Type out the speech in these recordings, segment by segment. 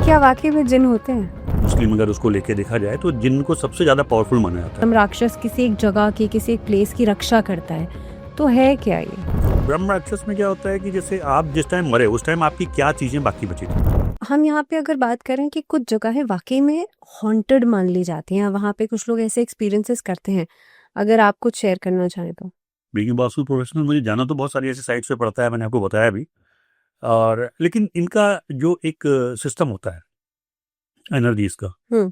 क्या वाकई में जिन होते हैं? मुस्लिम अगर उसको लेके देखा जाए तो जिन को सबसे ज्यादा पावरफुल माना जाता ब्रह्म राक्षस किसी एक जगह की, किसी एक प्लेस की रक्षा करता है, तो है क्या ये? है। ब्रह्म राक्षस में क्या होता है कि जैसे आप जिस टाइम मरे उस टाइम आपकी क्या चीजें बाकी बची थी। हम यहाँ पे अगर बात करें कि कुछ जगहें वाकई में हॉन्टेड मान ली जाती हैं, वहाँ पे कुछ लोग ऐसे एक्सपीरियंसेस करते हैं, अगर आप कुछ शेयर करना चाहें तो। बीइंग वास्तु प्रोफेशनल मुझे जाना तो बहुत सारी ऐसी साइट्स पे पड़ता है, मैंने आपको बताया भी। और लेकिन इनका जो एक सिस्टम होता है एनर्जीज का, हम्म।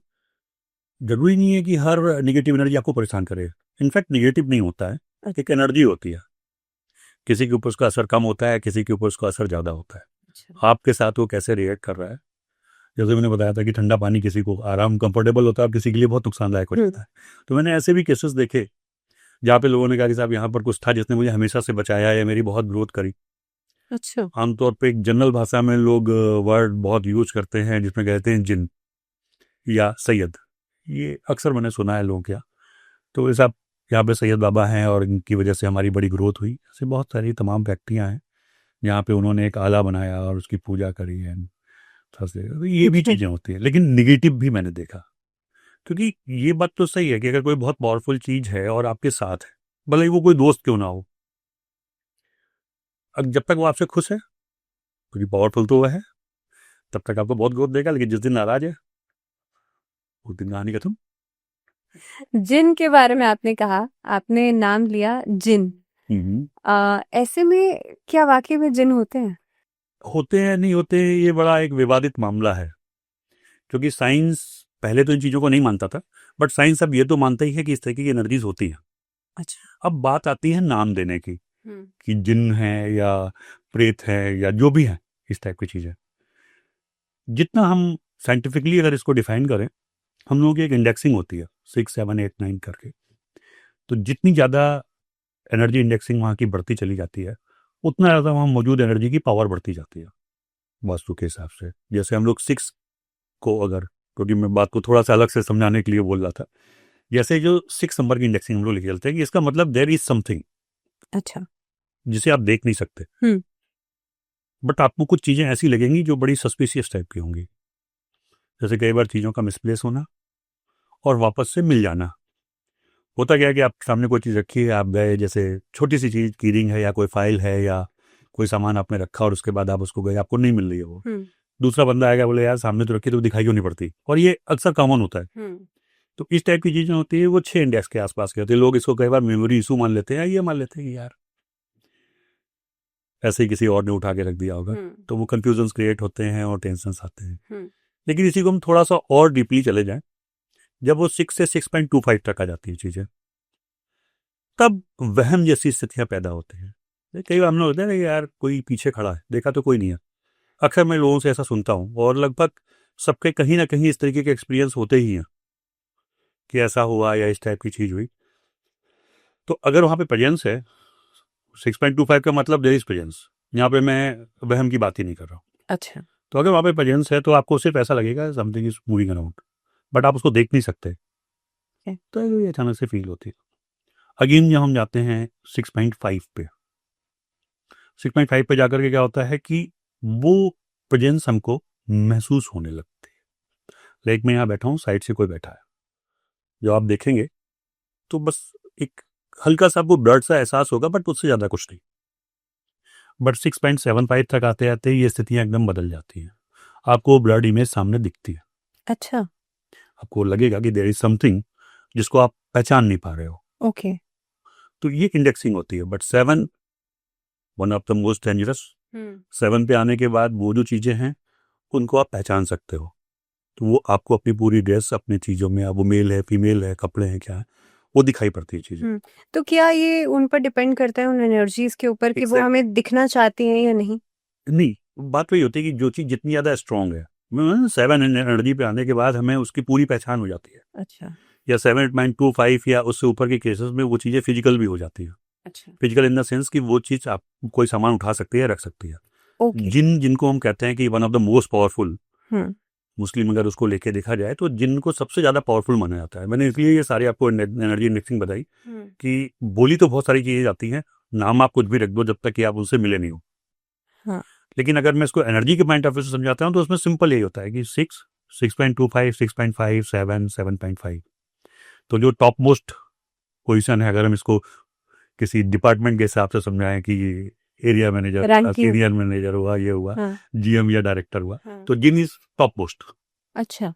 जरूरी नहीं है कि हर निगेटिव एनर्जी आपको परेशान करे। इनफैक्ट निगेटिव नहीं होता है, एक एनर्जी होती है। किसी के ऊपर उसका असर कम होता है, किसी के ऊपर उसका असर ज्यादा होता है। अच्छा। आपके साथ वो कैसे रिएक्ट कर रहा है। जैसे मैंने बताया था कि ठंडा पानी किसी को आराम कंफर्टेबल होता है और किसी के लिए बहुत नुकसानदायक हो जाता है। तो मैंने ऐसे भी केसेस देखे जहाँ पे लोगों ने कहा कि साहब यहाँ पर कुछ था जिसने मुझे हमेशा से बचाया या मेरी बहुत ग्रोथ करी। अच्छा। आमतौर पे एक जनरल भाषा में लोग वर्ड बहुत यूज करते हैं जिसमें कहते हैं जिन या सैयद। ये अक्सर मैंने सुना है लोगों क्या। तो साहब यहाँ पे सैयद बाबा हैं और इनकी वजह से हमारी बड़ी ग्रोथ हुई। ऐसे बहुत सारी तमाम फैक्ट्रियाँ हैं जहाँ पे उन्होंने एक आला बनाया और उसकी पूजा करी है। तो ये भी चीज़ें होती हैं, लेकिन निगेटिव भी मैंने देखा। क्योंकि ये बात तो सही है कि अगर कोई बहुत पावरफुल चीज़ है और आपके साथ है, भले ही वो कोई दोस्त क्यों ना हो, जब तक वो आपसे खुश है, क्योंकि पावरफुल तो वो है, तब तक आपको बहुत ग्रोथ देगा। लेकिन जिस दिन नाराज है उस दिन कहानी खत्म। जिन के बारे में आपने कहा, आपने नाम लिया जिन। ऐसे में क्या वाकई में जिन होते हैं? होते हैं नहीं होते, ये बड़ा एक विवादित मामला है। क्योंकि साइंस पहले तो इन चीज़ों को नहीं मानता था, बट साइंस अब ये तो मानता ही है कि इस तरीके की एनर्जीज होती हैं। अच्छा। अब बात आती है नाम देने की, कि जिन है या प्रेत है या जो भी है, इस टाइप की चीज़ें। जितना हम साइंटिफिकली अगर इसको डिफाइन करें, हम लोगों की एक इंडेक्सिंग होती है 6, 7, 8, 9 करके। तो जितनी ज़्यादा एनर्जी इंडेक्सिंग वहाँ की बढ़ती चली जाती है, उतना ज़्यादा वहाँ मौजूद एनर्जी की पावर बढ़ती जाती है वास्तु के हिसाब से। जैसे हम लोग 6 को अगर, क्योंकि मैं बात को थोड़ा सा अलग से समझाने के लिए बोल रहा था, जैसे जो 6 नंबर की इंडेक्सिंग हम लोग लेके चलते हैं कि इसका मतलब देयर इज समथिंग अच्छा। जिसे आप देख नहीं सकते, बट आपको कुछ चीज़ें ऐसी लगेंगी जो बड़ी सस्पिशियस टाइप की होंगी। जैसे कई बार चीज़ों का मिसप्लेस होना और वापस से मिल जाना। होता क्या है कि आप सामने कोई चीज़ रखी है, आप गए, जैसे छोटी सी चीज़ की रिंग है या कोई फाइल है या कोई सामान आपने रखा और उसके बाद आप उसको गए, आपको नहीं मिल रही है वो। दूसरा बंदा आएगा, बोले यार सामने तो रखी तो दिखाई क्यों नहीं पड़ती, और ये अक्सर कॉमन होता है। तो इस टाइप की चीज़ें होती है, वो 6 इंडेक्स के आसपास के होते हैं। लोग इसको कई बार मेमोरी इशू मान लेते हैं, ये मान लेते हैं कि यार ऐसे ही किसी और ने उठा के रख दिया होगा। तो वो कन्फ्यूजन क्रिएट होते हैं और टेंशन आते हैं। लेकिन इसी को हम थोड़ा सा और डीपली चले जाएं, जब वो 6 से 6.25 तक आ जाती है चीज़ें, तब वहम जैसी स्थितियां पैदा होती हैं। कई बार हम लोग होते हैं ना कि यार कोई पीछे खड़ा है, देखा तो कोई नहीं है। अक्सर मैं लोगों से ऐसा सुनता हूँ और लगभग सबके कहीं ना कहीं इस तरीके के एक्सपीरियंस होते ही हैं कि ऐसा हुआ या इस टाइप की चीज़ हुई। तो अगर वहाँ पे प्रेजेंस है, 6.25 का मतलब देयर इज प्रेजेंस। यहाँ पे मैं वहम की बात ही नहीं कर रहा हूँ। अच्छा। तो अगर वहाँ पे प्रेजेंस है तो आपको सिर्फ ऐसा लगेगा something is moving around, but आप उसको देख नहीं सकते। तो ये अचानक से फील होती है। अगेन जब हम जाते हैं 6.5 पे, 6.5 पे जाकर के क्या होता है कि वो प्रेजेंस हमको महसूस होने लगती है। लाइक मैं यहाँ बैठा हूँ, साइड से कोई बैठा है, जो आप देखेंगे तो बस एक हल्का सा आपको ब्लड सा एहसास होगा, बट उससे ज़्यादा कुछ नहीं। बट 6.75 तक आते आते ये स्थितियाँ एकदम बदल जाती हैं। आपको ब्लड इमेज सामने दिखती है। अच्छा। आपको लगेगा कि देयर इज समथिंग जिसको आप पहचान नहीं पा रहे हो। ओके। तो ये इंडेक्सिंग होती है। But 7 one of the most dangerous. 7 पे आने के बाद वो जो चीज़ें हैं उनको आप पहचान सकते हो। तो वो आपको अपनी पूरी ड्रेस, अपनी चीज़ों में, अब वो मेल है, फीमेल है, कपड़े हैं, क्या है, वो दिखाई पड़ती है चीज़ें। तो क्या ये उन पर डिपेंड करता है, उन एनर्जीज के ऊपर, कि वो हमें दिखना चाहती हैं या नहीं? नहीं, बात वही होती है कि जो चीज़ जितनी ज़्यादा स्ट्रांग है, 7 एनर्जी पे आने के बाद हमें उसकी पूरी पहचान हो जाती है। अच्छा। या 7.25 या उससे ऊपर के केसेस में वो चीज़ें फिजिकल भी हो जाती है। अच्छा। फिजिकल इन द सेंस कि वो चीज़ आप कोई सामान उठा सकती है, रख सकती है। ओके। जिनको हम कहते हैं कि one of the most powerful, hmm. मुस्लिम अगर उसको लेके देखा जाए तो जिन को सबसे ज़्यादा पावरफुल माना जाता है। मैंने इसलिए ये सारी आपको एनर्जी इंडेक्सिंग बताई कि बोली तो बहुत सारी चीज़ें जाती हैं, नाम आप कुछ भी रख दो जब तक कि आप उनसे मिले नहीं हो। हाँ। लेकिन अगर मैं इसको एनर्जी के पॉइंट ऑफ व्यू से समझाता हूँ तो उसमें सिंपल यही होता है कि 6, 6.25, 6.5, 7, 7.5। तो जो टॉप मोस्ट पोजीशन है, अगर हम इसको किसी डिपार्टमेंट के हिसाब से समझाएं कि area manager, ranking. Senior manager हुआ, ये हुआ, हाँ जीएम या डायरेक्टर हुआ, हाँ। तो जिन इज टॉप मोस्ट। अच्छा